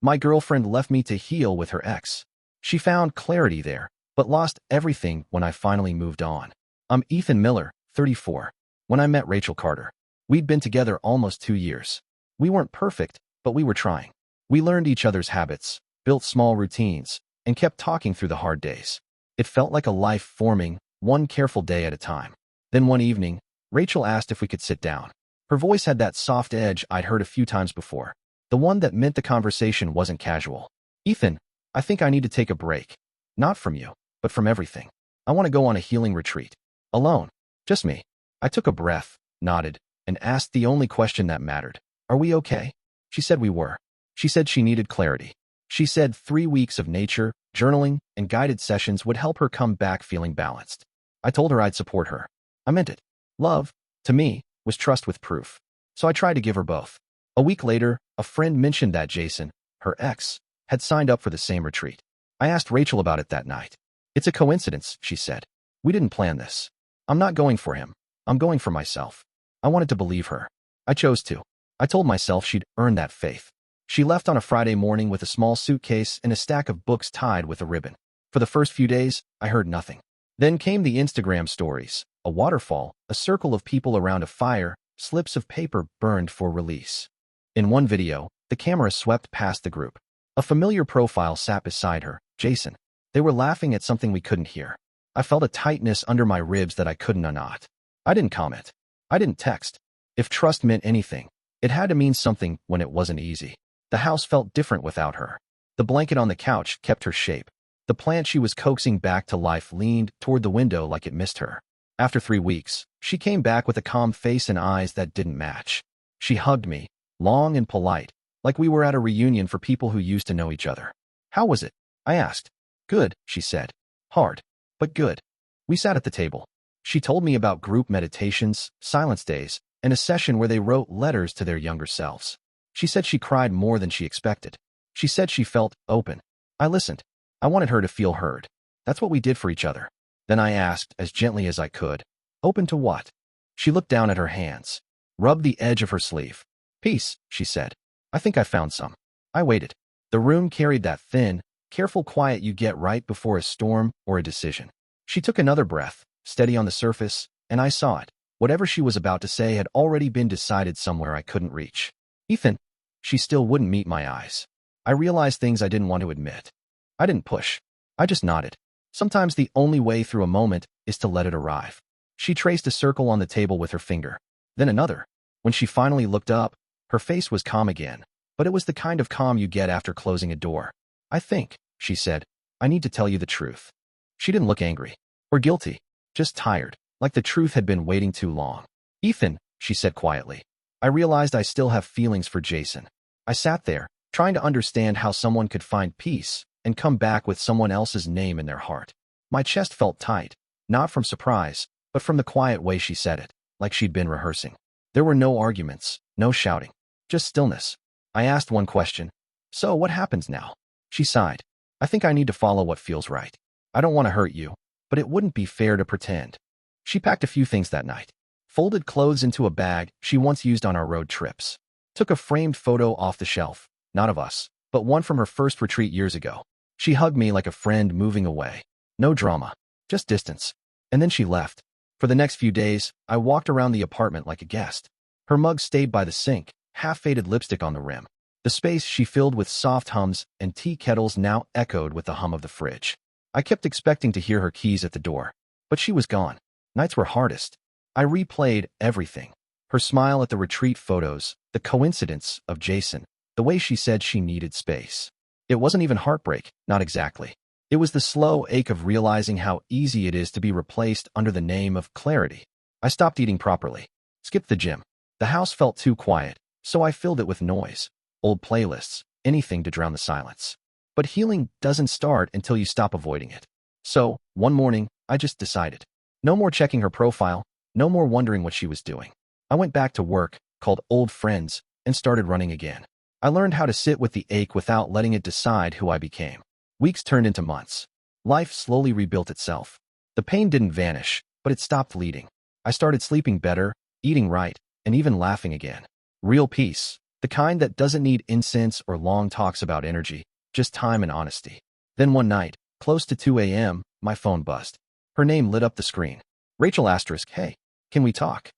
My girlfriend left me to heal with her ex. She found clarity there, but lost everything when I finally moved on. I'm Ethan Miller, 34. When I met Rachel Carter, we'd been together almost 2 years. We weren't perfect, but we were trying. We learned each other's habits, built small routines, and kept talking through the hard days. It felt like a life forming, one careful day at a time. Then one evening, Rachel asked if we could sit down. Her voice had that soft edge I'd heard a few times before, the one that meant the conversation wasn't casual. Ethan, I think I need to take a break. Not from you, but from everything. I want to go on a healing retreat. Alone. Just me. I took a breath, nodded, and asked the only question that mattered. Are we okay? She said we were. She said she needed clarity. She said 3 weeks of nature, journaling, and guided sessions would help her come back feeling balanced. I told her I'd support her. I meant it. Love, to me, was trust with proof. So I tried to give her both. A week later, a friend mentioned that Jason, her ex, had signed up for the same retreat. I asked Rachel about it that night. It's a coincidence, she said. We didn't plan this. I'm not going for him. I'm going for myself. I wanted to believe her. I chose to. I told myself she'd earned that faith. She left on a Friday morning with a small suitcase and a stack of books tied with a ribbon. For the first few days, I heard nothing. Then came the Instagram stories, a waterfall, a circle of people around a fire, slips of paper burned for release. In one video, the camera swept past the group. A familiar profile sat beside her, Jason. They were laughing at something we couldn't hear. I felt a tightness under my ribs that I couldn't unknot. I didn't comment. I didn't text. If trust meant anything, it had to mean something when it wasn't easy. The house felt different without her. The blanket on the couch kept her shape. The plant she was coaxing back to life leaned toward the window like it missed her. After 3 weeks, she came back with a calm face and eyes that didn't match. She hugged me, long and polite, like we were at a reunion for people who used to know each other. How was it? I asked. Good, she said. Hard, but good. We sat at the table. She told me about group meditations, silence days, and a session where they wrote letters to their younger selves. She said she cried more than she expected. She said she felt open. I listened. I wanted her to feel heard. That's what we did for each other. Then I asked, as gently as I could, open to what? She looked down at her hands, rubbed the edge of her sleeve. Peace, she said. I think I found some. I waited. The room carried that thin, careful quiet you get right before a storm or a decision. She took another breath, steady on the surface, and I saw it. Whatever she was about to say had already been decided somewhere I couldn't reach. Ethan. She still wouldn't meet my eyes. I realized things I didn't want to admit. I didn't push. I just nodded. Sometimes the only way through a moment is to let it arrive. She traced a circle on the table with her finger, then another. When she finally looked up, her face was calm again, but it was the kind of calm you get after closing a door. I think, she said, I need to tell you the truth. She didn't look angry or guilty, just tired, like the truth had been waiting too long. Ethan, she said quietly. I realized I still have feelings for Jason. I sat there, trying to understand how someone could find peace and come back with someone else's name in their heart. My chest felt tight, not from surprise, but from the quiet way she said it, like she'd been rehearsing. There were no arguments, no shouting, just stillness. I asked one question. So what happens now? She sighed. I think I need to follow what feels right. I don't want to hurt you, but it wouldn't be fair to pretend. She packed a few things that night. Folded clothes into a bag she once used on our road trips. Took a framed photo off the shelf, not of us, but one from her first retreat years ago. She hugged me like a friend moving away. No drama, just distance. And then she left. For the next few days, I walked around the apartment like a guest. Her mug stayed by the sink, half-faded lipstick on the rim. The space she filled with soft hums and tea kettles now echoed with the hum of the fridge. I kept expecting to hear her keys at the door, but she was gone. Nights were hardest. I replayed everything. Her smile at the retreat photos, the coincidence of Jason, the way she said she needed space. It wasn't even heartbreak, not exactly. It was the slow ache of realizing how easy it is to be replaced under the name of clarity. I stopped eating properly. Skipped the gym. The house felt too quiet, so I filled it with noise. Old playlists, anything to drown the silence. But healing doesn't start until you stop avoiding it. So, one morning, I just decided. No more checking her profile, no more wondering what she was doing. I went back to work, called old friends, and started running again. I learned how to sit with the ache without letting it decide who I became. Weeks turned into months. Life slowly rebuilt itself. The pain didn't vanish, but it stopped leading. I started sleeping better, eating right, and even laughing again. Real peace, The kind that doesn't need incense or long talks about energy, just time and honesty. Then one night, close to 2 a.m., my phone buzzed. Her name lit up the screen. Rachel asterisk, hey, can we talk?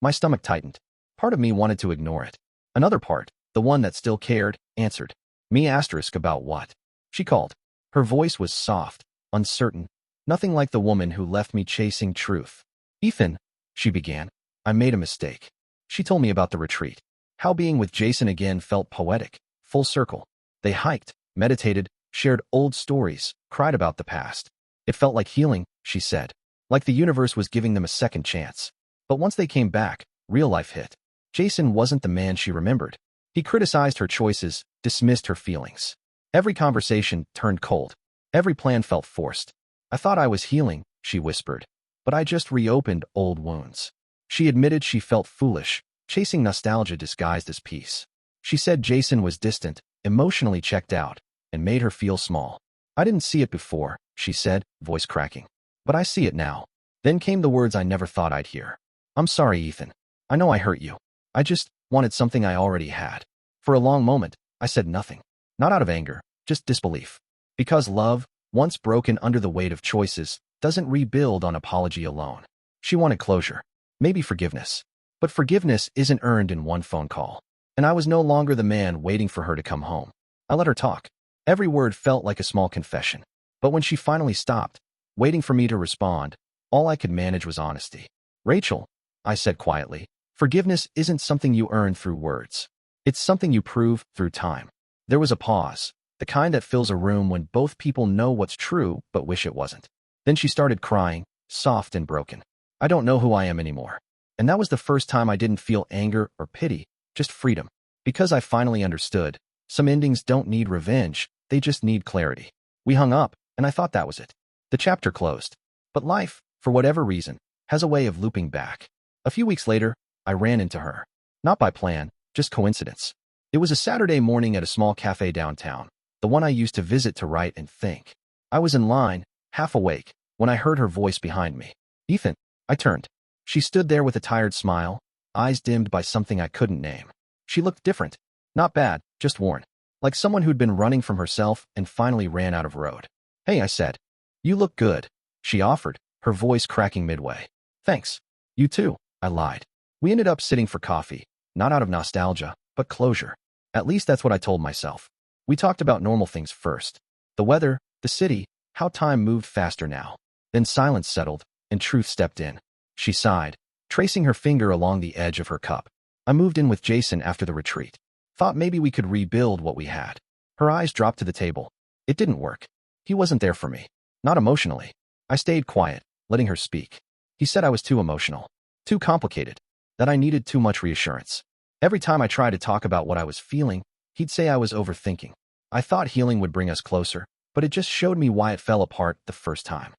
My stomach tightened. Part of me wanted to ignore it. Another part, the one that still cared, answered. Me asterisk about what? She called. Her voice was soft, uncertain, nothing like the woman who left me chasing truth. Ethan, she began, I made a mistake. She told me about the retreat. How being with Jason again felt poetic, full circle. They hiked, meditated, shared old stories, cried about the past. It felt like healing, she said, like the universe was giving them a second chance. But once they came back, real life hit. Jason wasn't the man she remembered. He criticized her choices, dismissed her feelings. Every conversation turned cold. Every plan felt forced. I thought I was healing, she whispered. But I just reopened old wounds. She admitted she felt foolish, chasing nostalgia disguised as peace. She said Jason was distant, emotionally checked out, and made her feel small. I didn't see it before, she said, voice cracking. But I see it now. Then came the words I never thought I'd hear. I'm sorry, Ethan. I know I hurt you. I just wanted something I already had. For a long moment, I said nothing. Not out of anger, just disbelief. Because love, once broken under the weight of choices, doesn't rebuild on apology alone. She wanted closure. Maybe forgiveness. But forgiveness isn't earned in one phone call. And I was no longer the man waiting for her to come home. I let her talk. Every word felt like a small confession. But when she finally stopped, waiting for me to respond, all I could manage was honesty. Rachel, I said quietly, forgiveness isn't something you earn through words. It's something you prove through time. There was a pause, the kind that fills a room when both people know what's true but wish it wasn't. Then she started crying, soft and broken. I don't know who I am anymore. And that was the first time I didn't feel anger or pity, just freedom. Because I finally understood, some endings don't need revenge, they just need clarity. We hung up, and I thought that was it. The chapter closed. But life, for whatever reason, has a way of looping back. A few weeks later, I ran into her. Not by plan, just coincidence. It was a Saturday morning at a small cafe downtown, the one I used to visit to write and think. I was in line, half awake, when I heard her voice behind me. Ethan, I turned. She stood there with a tired smile, eyes dimmed by something I couldn't name. She looked different. Not bad, just worn. Like someone who'd been running from herself and finally ran out of road. Hey, I said. You look good, she offered, her voice cracking midway. Thanks. You too, I lied. We ended up sitting for coffee, not out of nostalgia, but closure. At least that's what I told myself. We talked about normal things first. The weather, the city, how time moved faster now. Then silence settled, and truth stepped in. She sighed, tracing her finger along the edge of her cup. I moved in with Jason after the retreat. Thought maybe we could rebuild what we had. Her eyes dropped to the table. It didn't work. He wasn't there for me. Not emotionally. I stayed quiet, letting her speak. He said I was too emotional. Too complicated. That I needed too much reassurance. Every time I tried to talk about what I was feeling, he'd say I was overthinking. I thought healing would bring us closer, but it just showed me why it fell apart the first time.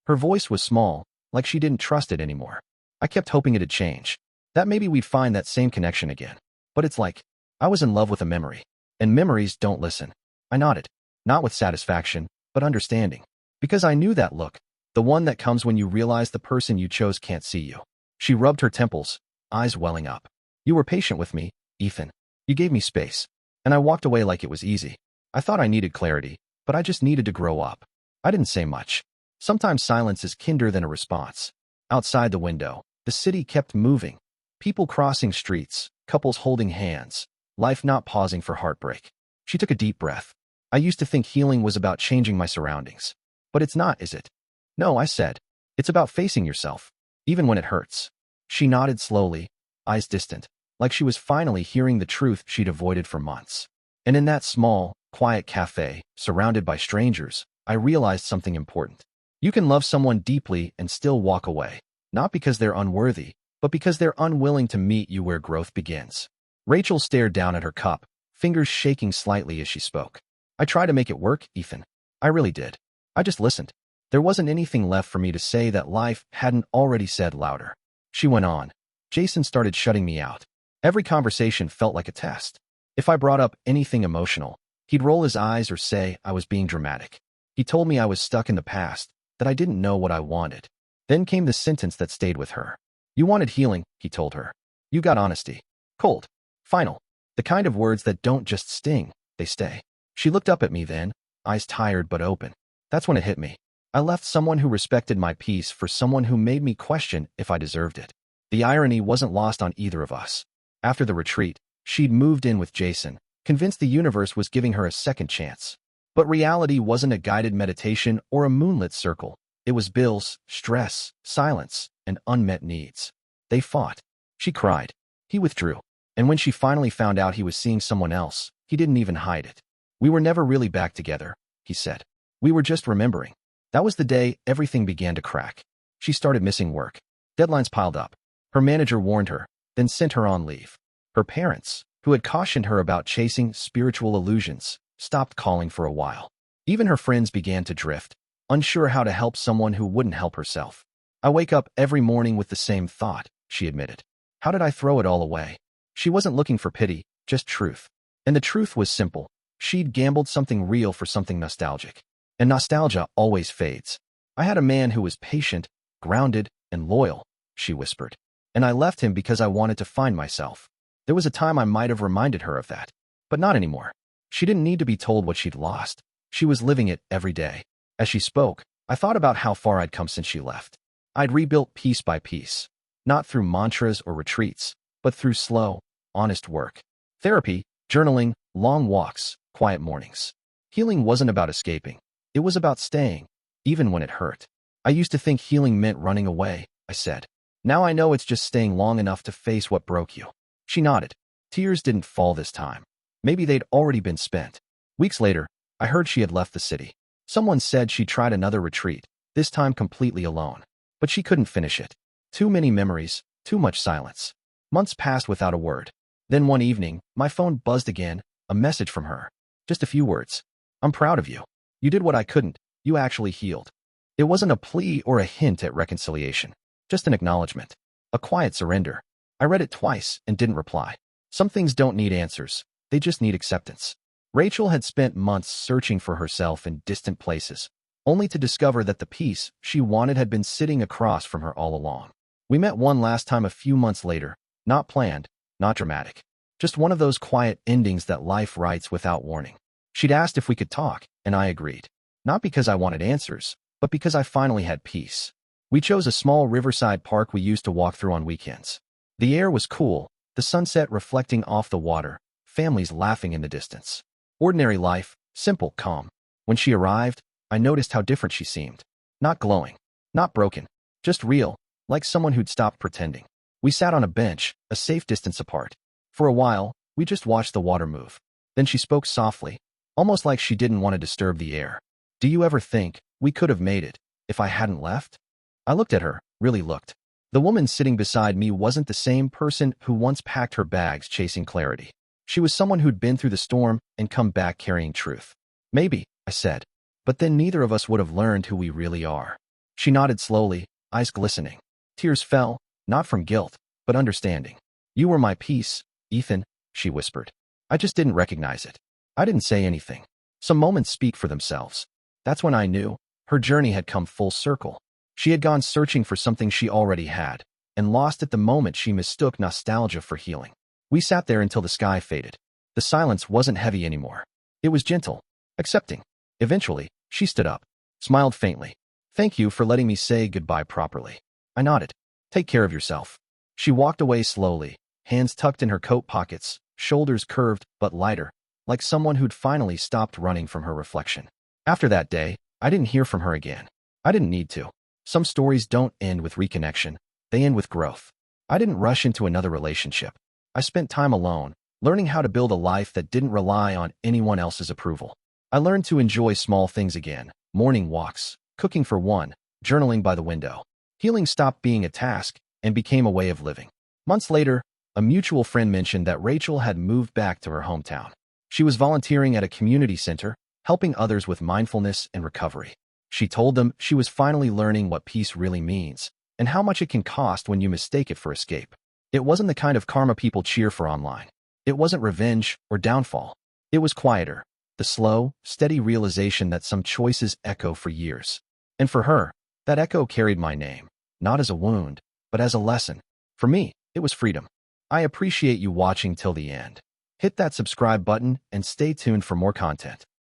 Her voice was small, like she didn't trust it anymore. I kept hoping it'd change. That maybe we'd find that same connection again. But it's like, I was in love with a memory. And memories don't listen. I nodded. Not with satisfaction, but understanding. Because I knew that look. The one that comes when you realize the person you chose can't see you. She rubbed her temples, eyes welling up. You were patient with me, Ethan. You gave me space. And I walked away like it was easy. I thought I needed clarity, but I just needed to grow up. I didn't say much. Sometimes silence is kinder than a response. Outside the window, the city kept moving. People crossing streets, couples holding hands, life not pausing for heartbreak. She took a deep breath. I used to think healing was about changing my surroundings. But it's not, is it? No, I said. It's about facing yourself, even when it hurts. She nodded slowly, eyes distant, like she was finally hearing the truth she'd avoided for months. And in that small, quiet cafe, surrounded by strangers, I realized something important. You can love someone deeply and still walk away, not because they're unworthy, but because they're unwilling to meet you where growth begins. Rachel stared down at her cup, fingers shaking slightly as she spoke. I tried to make it work, Ethan. I really did. I just listened. There wasn't anything left for me to say that life hadn't already said louder. She went on. Jason started shutting me out. Every conversation felt like a test. If I brought up anything emotional, he'd roll his eyes or say I was being dramatic. He told me I was stuck in the past, that I didn't know what I wanted. Then came the sentence that stayed with her. You wanted healing, he told her. You got honesty. Cold. Final. The kind of words that don't just sting, they stay. She looked up at me then, eyes tired but open. That's when it hit me. I left someone who respected my peace for someone who made me question if I deserved it. The irony wasn't lost on either of us. After the retreat, she'd moved in with Jason, convinced the universe was giving her a second chance. But reality wasn't a guided meditation or a moonlit circle. It was bills, stress, silence, and unmet needs. They fought. She cried. He withdrew. And when she finally found out he was seeing someone else, he didn't even hide it. We were never really back together, he said. We were just remembering. That was the day everything began to crack. She started missing work. Deadlines piled up. Her manager warned her, then sent her on leave. Her parents, who had cautioned her about chasing spiritual illusions, stopped calling for a while. Even her friends began to drift, unsure how to help someone who wouldn't help herself. I wake up every morning with the same thought, she admitted. How did I throw it all away? She wasn't looking for pity, just truth. And the truth was simple. She'd gambled something real for something nostalgic. And nostalgia always fades. I had a man who was patient, grounded, and loyal, she whispered. And I left him because I wanted to find myself. There was a time I might have reminded her of that, but not anymore. She didn't need to be told what she'd lost. She was living it every day. As she spoke, I thought about how far I'd come since she left. I'd rebuilt piece by piece, not through mantras or retreats, but through slow, honest work. Therapy, journaling, long walks, quiet mornings. Healing wasn't about escaping. It was about staying, even when it hurt. I used to think healing meant running away, I said. Now I know it's just staying long enough to face what broke you. She nodded. Tears didn't fall this time. Maybe they'd already been spent. Weeks later, I heard she had left the city. Someone said she tried another retreat, this time completely alone. But she couldn't finish it. Too many memories, too much silence. Months passed without a word. Then one evening, my phone buzzed again, a message from her. Just a few words. I'm proud of you. You did what I couldn't. You actually healed. It wasn't a plea or a hint at reconciliation. Just an acknowledgement. A quiet surrender. I read it twice and didn't reply. Some things don't need answers. They just need acceptance. Rachel had spent months searching for herself in distant places, only to discover that the peace she wanted had been sitting across from her all along. We met one last time a few months later, not planned, not dramatic. Just one of those quiet endings that life writes without warning. She'd asked if we could talk, and I agreed. Not because I wanted answers, but because I finally had peace. We chose a small riverside park we used to walk through on weekends. The air was cool, the sunset reflecting off the water, families laughing in the distance. Ordinary life, simple, calm. When she arrived, I noticed how different she seemed. Not glowing, not broken, just real, like someone who'd stopped pretending. We sat on a bench, a safe distance apart. For a while, we just watched the water move. Then she spoke softly, almost like she didn't want to disturb the air. Do you ever think we could have made it if I hadn't left? I looked at her, really looked. The woman sitting beside me wasn't the same person who once packed her bags chasing clarity. She was someone who'd been through the storm and come back carrying truth. Maybe, I said, but then neither of us would have learned who we really are. She nodded slowly, eyes glistening. Tears fell, not from guilt, but understanding. You were my peace, Ethan, she whispered. I just didn't recognize it. I didn't say anything. Some moments speak for themselves. That's when I knew her journey had come full circle. She had gone searching for something she already had, and lost it the moment she mistook nostalgia for healing. We sat there until the sky faded. The silence wasn't heavy anymore. It was gentle, accepting. Eventually, she stood up, smiled faintly. Thank you for letting me say goodbye properly. I nodded. Take care of yourself. She walked away slowly, hands tucked in her coat pockets, shoulders curved but lighter, like someone who'd finally stopped running from her reflection. After that day, I didn't hear from her again. I didn't need to. Some stories don't end with reconnection, they end with growth. I didn't rush into another relationship. I spent time alone, learning how to build a life that didn't rely on anyone else's approval. I learned to enjoy small things again, morning walks, cooking for one, journaling by the window. Healing stopped being a task and became a way of living. Months later, a mutual friend mentioned that Rachel had moved back to her hometown. She was volunteering at a community center, helping others with mindfulness and recovery. She told them she was finally learning what peace really means, and how much it can cost when you mistake it for escape. It wasn't the kind of karma people cheer for online. It wasn't revenge or downfall. It was quieter, the slow, steady realization that some choices echo for years. And for her, that echo carried my name, not as a wound, but as a lesson. For me, it was freedom. I appreciate you watching till the end. Hit that subscribe button and stay tuned for more content.